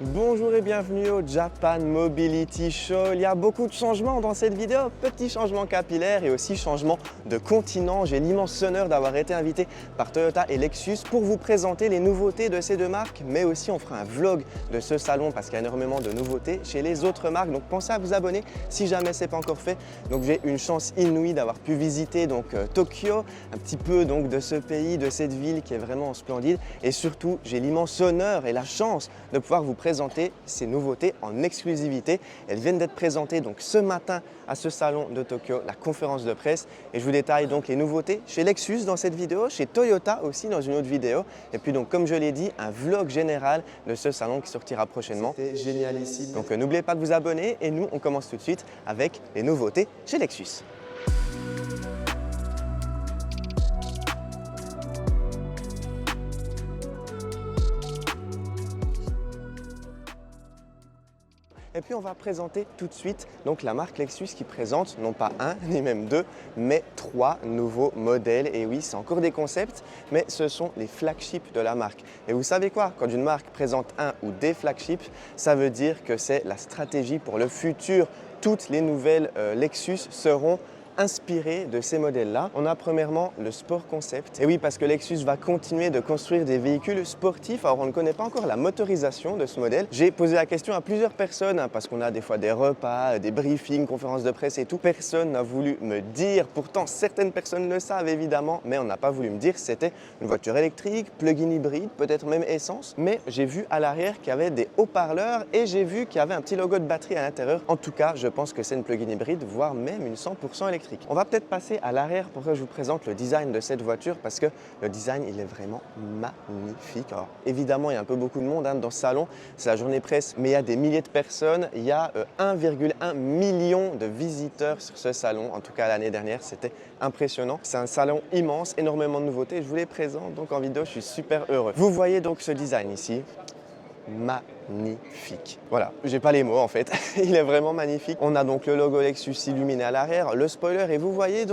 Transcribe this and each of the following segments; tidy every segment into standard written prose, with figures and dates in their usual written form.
Bonjour et bienvenue au Japan Mobility Show. Il y a beaucoup de changements dans cette vidéo, petits changements capillaires et aussi changements de continent. J'ai l'immense honneur d'avoir été invité par Toyota et Lexus pour vous présenter les nouveautés de ces deux marques, mais aussi on fera un vlog de ce salon parce qu'il y a énormément de nouveautés chez les autres marques. Donc pensez à vous abonner si jamais ce n'est pas encore fait. Donc j'ai une chance inouïe d'avoir pu visiter Tokyo, un petit peu de ce pays, de cette ville qui est vraiment splendide. Et surtout, j'ai l'immense honneur et la chance de pouvoir vous présenter ces nouveautés en exclusivité. Elles viennent d'être présentées ce matin à ce salon de Tokyo, la conférence de presse. Et je vous détaille les nouveautés chez Lexus dans cette vidéo, chez Toyota aussi dans une autre vidéo. Et puis comme je l'ai dit, un vlog général de ce salon qui sortira prochainement. C'est génialissime. Donc n'oubliez pas de vous abonner et nous on commence tout de suite avec les nouveautés chez Lexus. Et puis on va présenter tout de suite la marque Lexus qui présente non pas un ni même deux, mais trois nouveaux modèles. Et oui, c'est encore des concepts, mais ce sont les flagships de la marque. Et vous savez quoi? Quand une marque présente un ou des flagships, ça veut dire que c'est la stratégie pour le futur. Toutes les nouvelles Lexus seront inspiré de ces modèles-là. On a premièrement le Sport Concept. Et oui, parce que Lexus va continuer de construire des véhicules sportifs. Alors, on ne connaît pas encore la motorisation de ce modèle. J'ai posé la question à plusieurs personnes, parce qu'on a des fois des repas, des briefings, conférences de presse et tout. Personne n'a voulu me dire. Pourtant, certaines personnes le savent évidemment, mais on n'a pas voulu me dire si c'était une voiture électrique, plug-in hybride, peut-être même essence. Mais j'ai vu à l'arrière qu'il y avait des haut-parleurs et j'ai vu qu'il y avait un petit logo de batterie à l'intérieur. En tout cas, je pense que c'est une plug-in hybride, voire même une 100% électrique. On va peut-être passer à l'arrière pour que je vous présente le design de cette voiture parce que le design il est vraiment magnifique. Alors évidemment il y a un peu beaucoup de monde dans ce salon, c'est la journée presse mais il y a des milliers de personnes, il y a 1,1 million de visiteurs sur ce salon, en tout cas l'année dernière c'était impressionnant. C'est un salon immense, énormément de nouveautés, je vous les présente en vidéo, je suis super heureux. Vous voyez ce design ici. Magnifique. Voilà, j'ai pas les mots en fait, il est vraiment magnifique. On a le logo Lexus illuminé à l'arrière, le spoiler et vous voyez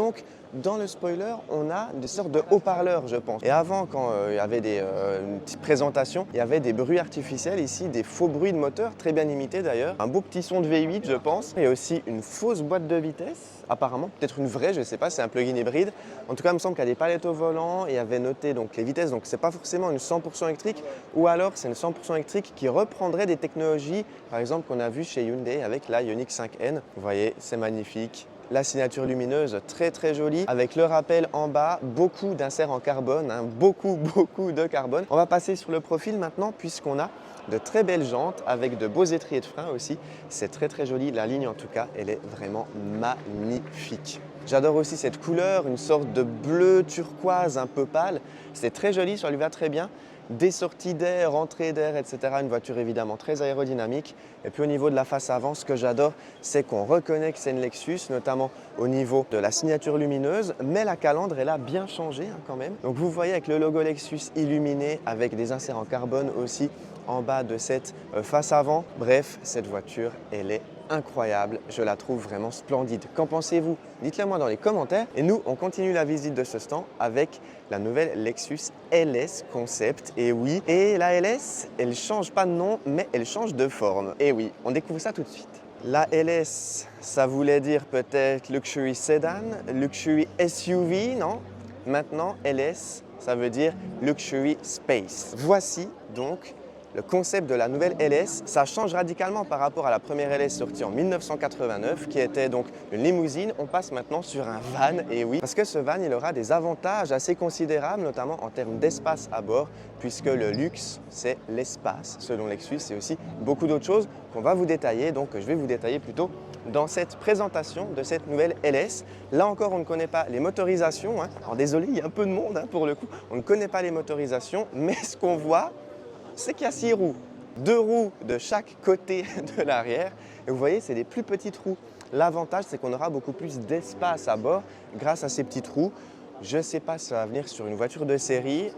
dans le spoiler, on a des sortes de haut-parleurs, je pense. Et avant, quand il y avait une petite présentation, il y avait des bruits artificiels ici, des faux bruits de moteur, très bien imités d'ailleurs. Un beau petit son de V8, je pense. Et aussi une fausse boîte de vitesse, apparemment. Peut-être une vraie, je ne sais pas, c'est un plug-in hybride. En tout cas, il me semble qu'il y a des palettes au volant. Il y avait noté les vitesses, donc c'est pas forcément une 100% électrique. Ou alors, c'est une 100% électrique qui reprendrait des technologies, par exemple, qu'on a vu chez Hyundai avec la Ioniq 5N. Vous voyez, c'est magnifique. La signature lumineuse très très jolie avec le rappel en bas, beaucoup d'inserts en carbone, beaucoup de carbone. On va passer sur le profil maintenant puisqu'on a de très belles jantes avec de beaux étriers de frein aussi. C'est très très joli, la ligne en tout cas, elle est vraiment magnifique. J'adore aussi cette couleur, une sorte de bleu turquoise un peu pâle. C'est très joli, ça lui va très bien. Des sorties d'air, entrée d'air, etc. Une voiture évidemment très aérodynamique. Et puis au niveau de la face avant, ce que j'adore, c'est qu'on reconnaît que c'est une Lexus, notamment au niveau de la signature lumineuse, mais la calandre, elle a bien changé quand même. Donc vous voyez avec le logo Lexus illuminé, avec des inserts en carbone aussi en bas de cette face avant. Bref, cette voiture, elle est incroyable, je la trouve vraiment splendide. Qu'en pensez-vous? Dites-le moi dans les commentaires. Et nous, on continue la visite de ce stand avec la nouvelle Lexus LS Concept. Et oui, et la LS, elle change pas de nom, mais elle change de forme. Et oui, on découvre ça tout de suite. La LS, ça voulait dire peut-être Luxury Sedan, Luxury SUV, non? Maintenant, LS, ça veut dire Luxury Space. Voici donc le concept de la nouvelle LS, ça change radicalement par rapport à la première LS sortie en 1989 qui était une limousine. On passe maintenant sur un van, et oui, parce que ce van il aura des avantages assez considérables, notamment en termes d'espace à bord, puisque le luxe c'est l'espace selon Lexus, c'est aussi beaucoup d'autres choses qu'on va vous détailler, donc je vais vous détailler plutôt dans cette présentation de cette nouvelle LS. Là encore, on ne connaît pas les motorisations, Alors désolé, il y a un peu de monde pour le coup, on ne connaît pas les motorisations, mais ce qu'on voit, c'est qu'il y a 6 roues, 2 roues de chaque côté de l'arrière. Et vous voyez, c'est des plus petites roues. L'avantage, c'est qu'on aura beaucoup plus d'espace à bord grâce à ces petites roues. Je ne sais pas si ça va venir sur une voiture de série.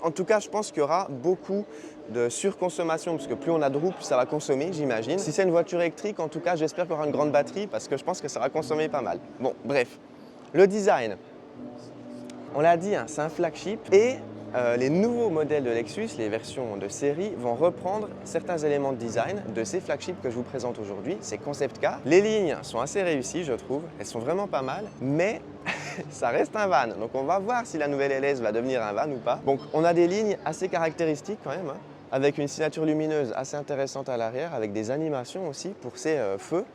En tout cas, je pense qu'il y aura beaucoup de surconsommation parce que plus on a de roues, plus ça va consommer, j'imagine. Si c'est une voiture électrique, en tout cas, j'espère qu'il y aura une grande batterie parce que je pense que ça va consommer pas mal. Bon, bref. Le design, on l'a dit, c'est un flagship et les nouveaux modèles de Lexus, les versions de série, vont reprendre certains éléments de design de ces flagships que je vous présente aujourd'hui, ces concept cars. Les lignes sont assez réussies, je trouve, elles sont vraiment pas mal, mais ça reste un van. Donc on va voir si la nouvelle LS va devenir un van ou pas. Donc on a des lignes assez caractéristiques quand même, hein, avec une signature lumineuse assez intéressante à l'arrière, avec des animations aussi pour ces feux.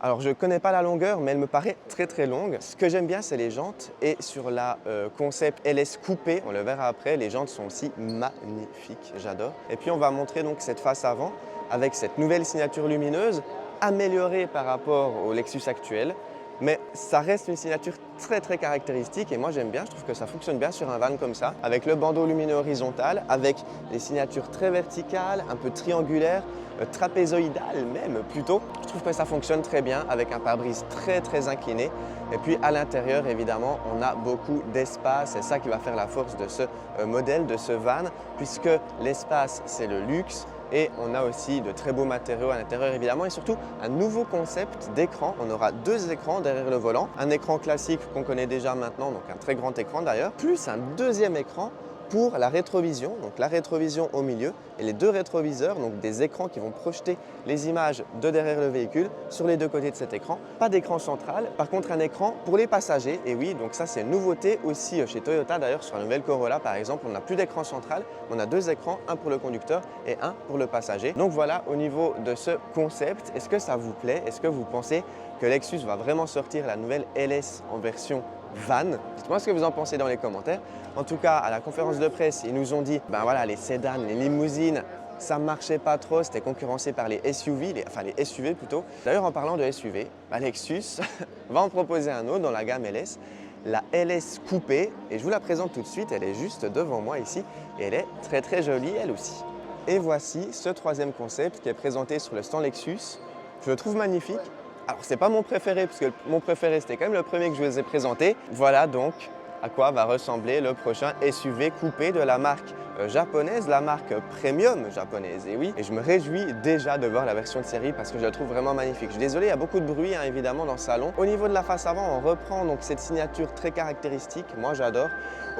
Alors je ne connais pas la longueur, mais elle me paraît très longue. Ce que j'aime bien, c'est les jantes. Et sur la concept LS coupée, on le verra après, les jantes sont aussi magnifiques, j'adore. Et puis on va montrer donc cette face avant avec cette nouvelle signature lumineuse, améliorée par rapport au Lexus actuel. Mais ça reste une signature très caractéristique et moi j'aime bien, je trouve que ça fonctionne bien sur un van comme ça, avec le bandeau lumineux horizontal, avec des signatures très verticales, un peu triangulaires, trapézoïdales même plutôt. Je trouve que ça fonctionne très bien avec un pare-brise très incliné. Et puis à l'intérieur évidemment on a beaucoup d'espace, c'est ça qui va faire la force de ce modèle, de ce van, puisque l'espace c'est le luxe. Et on a aussi de très beaux matériaux à l'intérieur évidemment et surtout un nouveau concept d'écran. On aura deux écrans derrière le volant. Un écran classique qu'on connaît déjà maintenant, donc un très grand écran d'ailleurs, plus un deuxième écran pour la rétrovision, donc la rétrovision au milieu et les deux rétroviseurs, donc des écrans qui vont projeter les images de derrière le véhicule sur les deux côtés de cet écran. Pas d'écran central, par contre un écran pour les passagers. Et oui, donc ça c'est une nouveauté aussi chez Toyota d'ailleurs, sur la nouvelle Corolla par exemple, on n'a plus d'écran central, on a deux écrans, un pour le conducteur et un pour le passager. Donc voilà au niveau de ce concept, est-ce que ça vous plaît? Est-ce que vous pensez que Lexus va vraiment sortir la nouvelle LS en version van? Dites-moi ce que vous en pensez dans les commentaires. En tout cas, à la conférence de presse, ils nous ont dit, ben voilà, les sédans, les limousines, ça ne marchait pas trop, c'était concurrencé par les SUV, les SUV plutôt. D'ailleurs, en parlant de SUV, Lexus va en proposer un autre dans la gamme LS, la LS coupée, et je vous la présente tout de suite, elle est juste devant moi ici, et elle est très jolie elle aussi. Et voici ce troisième concept qui est présenté sur le stand Lexus. Je le trouve magnifique. Alors c'est pas mon préféré, parce que mon préféré c'était quand même le premier que je vous ai présenté. Voilà donc à quoi va ressembler le prochain SUV coupé de la marque japonaise, la marque premium japonaise. Et oui, et je me réjouis déjà de voir la version de série parce que je la trouve vraiment magnifique. Je suis désolé, il y a beaucoup de bruit évidemment dans le salon. Au niveau de la face avant, on reprend donc cette signature très caractéristique, moi j'adore.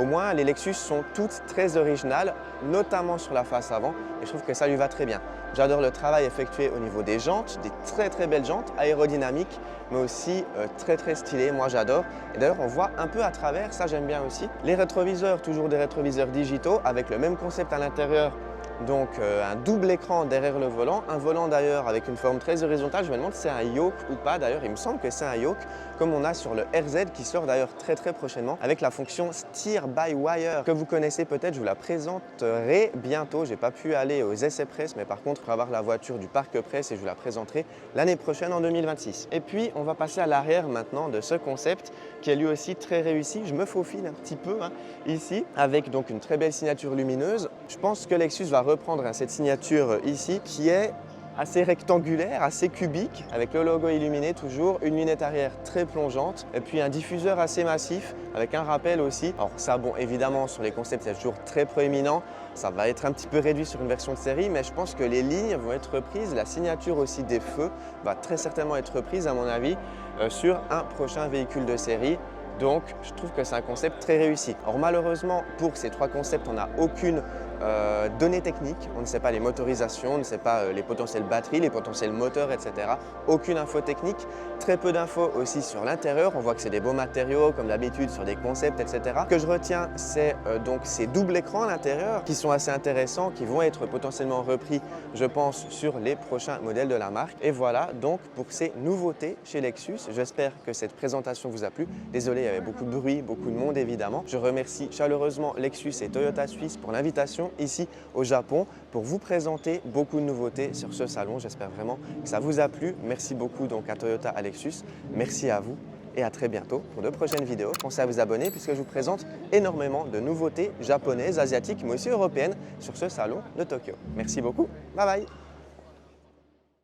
Au moins les Lexus sont toutes très originales, notamment sur la face avant, et je trouve que ça lui va très bien. J'adore le travail effectué au niveau des jantes, des très belles jantes aérodynamiques, mais aussi très stylées, moi j'adore. Et d'ailleurs on voit un peu à travers, ça j'aime bien aussi. Les rétroviseurs, toujours des rétroviseurs digitaux avec le même concept à l'intérieur. Donc un double écran derrière le volant, un volant d'ailleurs avec une forme très horizontale. Je me demande si c'est un yoke ou pas d'ailleurs, il me semble que c'est un yoke, comme on a sur le RZ qui sort d'ailleurs très prochainement avec la fonction Steer by Wire que vous connaissez peut-être, je vous la présenterai bientôt. J'ai pas pu aller aux essais presse, mais par contre pour avoir la voiture du parc presse et je vous la présenterai l'année prochaine en 2026. Et puis on va passer à l'arrière maintenant de ce concept qui est lui aussi très réussi. Je me faufile un petit peu ici avec donc une très belle signature lumineuse. Je pense que Lexus va reprendre cette signature ici qui est assez rectangulaire, assez cubique, avec le logo illuminé toujours, une lunette arrière très plongeante et puis un diffuseur assez massif avec un rappel aussi. Alors ça, bon, évidemment sur les concepts c'est toujours très proéminent, ça va être un petit peu réduit sur une version de série, mais je pense que les lignes vont être reprises, la signature aussi des feux va très certainement être reprise à mon avis sur un prochain véhicule de série. Donc je trouve que c'est un concept très réussi. Or malheureusement pour ces trois concepts on n'a aucune données techniques, on ne sait pas les motorisations, on ne sait pas les potentiels batteries, les potentiels moteurs, etc. Aucune info technique, très peu d'infos aussi sur l'intérieur, on voit que c'est des beaux matériaux comme d'habitude sur des concepts, etc. Ce que je retiens c'est donc ces doubles écrans à l'intérieur qui sont assez intéressants, qui vont être potentiellement repris je pense sur les prochains modèles de la marque. Et voilà donc pour ces nouveautés chez Lexus, j'espère que cette présentation vous a plu. Désolé, il y avait beaucoup de bruit, beaucoup de monde évidemment. Je remercie chaleureusement Lexus et Toyota Suisse pour l'invitation ici au Japon pour vous présenter beaucoup de nouveautés sur ce salon. J'espère vraiment que ça vous a plu. Merci beaucoup donc à Toyota, à Lexus. Merci à vous et à très bientôt pour de prochaines vidéos. Pensez à vous abonner puisque je vous présente énormément de nouveautés japonaises, asiatiques mais aussi européennes sur ce salon de Tokyo. Merci beaucoup. Bye bye.